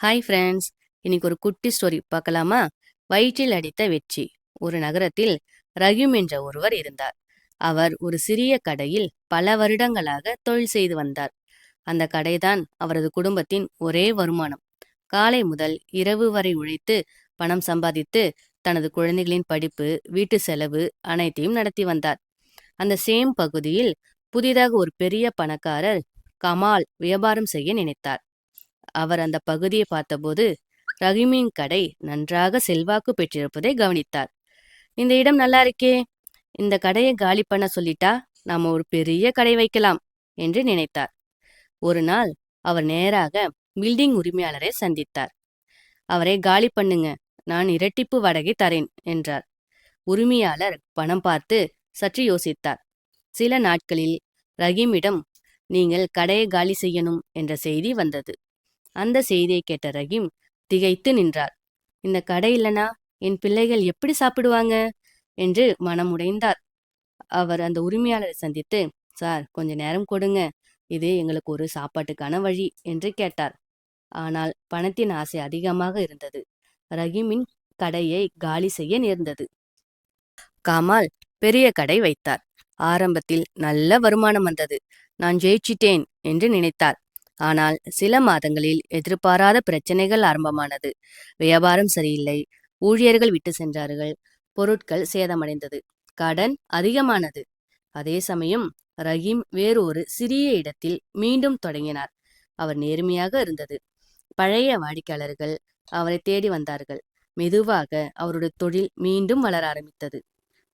Hi friends, இன்னைக்கு ஒரு குட்டி ஸ்டோரி பார்க்கலாமா? வயிற்றில் அடித்த வெற்றி. ஒரு நகரத்தில் ரஹீம் என்ற ஒருவர் இருந்தார். அவர் ஒரு சிறிய கடையில் பல வருடங்களாக தொழில் செய்து வந்தார். அந்த கடைதான் அவரது குடும்பத்தின் ஒரே வருமானம். காலை முதல் இரவு வரை உழைத்து பணம் சம்பாதித்து தனது குழந்தைகளின் படிப்பு, வீட்டு செலவு அனைத்தையும் நடத்தி வந்தார். அந்த சேம் பகுதியில் புதிதாக ஒரு பெரிய பணக்காரர் கமால் வியாபாரம் செய்ய நினைத்தார். அவர் அந்த பகுதியை பார்த்தபோது ரஹீமின் கடை நன்றாக செல்வாக்கு பெற்றிருப்பதை கவனித்தார். இந்த இடம் நல்லா இருக்கே, இந்த கடையை காலி பண்ண சொல்லிட்டா நாம ஒரு பெரிய கடை வைக்கலாம் என்று நினைத்தார். ஒரு நாள் அவர் நேராக பில்டிங் உரிமையாளரை சந்தித்தார். அவரை காலி பண்ணுங்க, நான் இரட்டிப்பு வாடகை தரேன் என்றார். உரிமையாளர் பணம் பார்த்து சற்று யோசித்தார். சில நாட்களில் ரஹீமிடம் நீங்கள் கடையை காலி செய்யணும் என்ற செய்தி வந்தது. அந்த செய்தியை கேட்ட ரஹீம் திகைத்து நின்றார். இந்த கடை இல்லனா என் பிள்ளைகள் எப்படி சாப்பிடுவாங்க என்று மனமுடைந்தார். அவர் அந்த உரிமையாளரை சந்தித்து, சார், கொஞ்ச நேரம் கொடுங்க, இது எங்களுக்கு ஒரு சாப்பாட்டுக்கான வழி என்று கேட்டார். ஆனால் பணத்தின் ஆசை அதிகமாக இருந்தது. ரஹீமின் கடையை காலி செய்ய நேர்ந்தது. கமால் பெரிய கடை வைத்தார். ஆரம்பத்தில் நல்ல வருமானம் வந்தது. நான் ஜெயிச்சிட்டேன் என்று நினைத்தார். ஆனால் சில மாதங்களில் எதிர்பாராத பிரச்சனைகள் ஆரம்பமானது. வியாபாரம் சரியில்லை, ஊழியர்கள் விட்டு சென்றார்கள், பொருட்கள் சேதமடைந்தது, கடன் அதிகமானது. அதே சமயம் ரஹீம் வேறு ஒரு சிறிய இடத்தில் மீண்டும் தொடங்கினார். அவர் நேர்மையாக இருந்தது. பழைய வாடிக்கையாளர்கள் அவரை தேடி வந்தார்கள். மெதுவாக அவருடைய தொழில் மீண்டும் வளர ஆரம்பித்தது.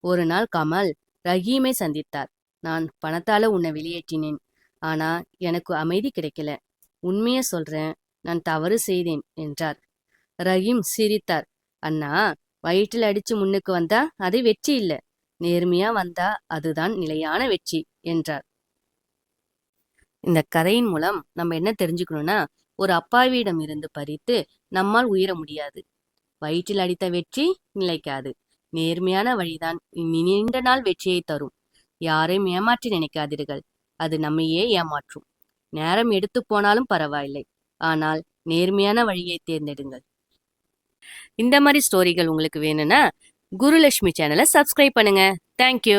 ஒரு நாள் கமல் ரஹீமை சந்தித்தார். நான் பணத்தால உன்னை வெளியேற்றினேன், ஆனா எனக்கு அமைதி கிடைக்கல. உண்மைய சொல்றேன், நான் தவறு செய்தேன் என்றார். ரஹீம் சிரித்தார். அண்ணா, வயிற்றில் அடிச்சு முன்னுக்கு வந்தா அது வெற்றி இல்ல, நேர்மையா வந்தா அதுதான் நிலையான வெற்றி என்றார். இந்த கதையின் மூலம் நம்ம என்ன தெரிஞ்சுக்கணும்னா, ஒரு அப்பாவியிடம் இருந்து பறித்து நம்மால் உயர முடியாது. வயிற்றில் அடித்த வெற்றி நிலைக்காது. நேர்மையான வழிதான் நீண்ட நாள் வெற்றியை தரும். யாரையும் ஏமாற்றி நினைக்காதீர்கள், அது நம்மையே ஏமாற்றும். நேரம் எடுத்து போனாலும் பரவாயில்லை, ஆனால் நேர்மையான வழியை தேர்ந்தெடுங்கள். இந்த மாதிரி ஸ்டோரிகள் உங்களுக்கு வேணும்னா குருலட்சுமி சேனலை சப்ஸ்கிரைப் பண்ணுங்க. தேங்க்யூ.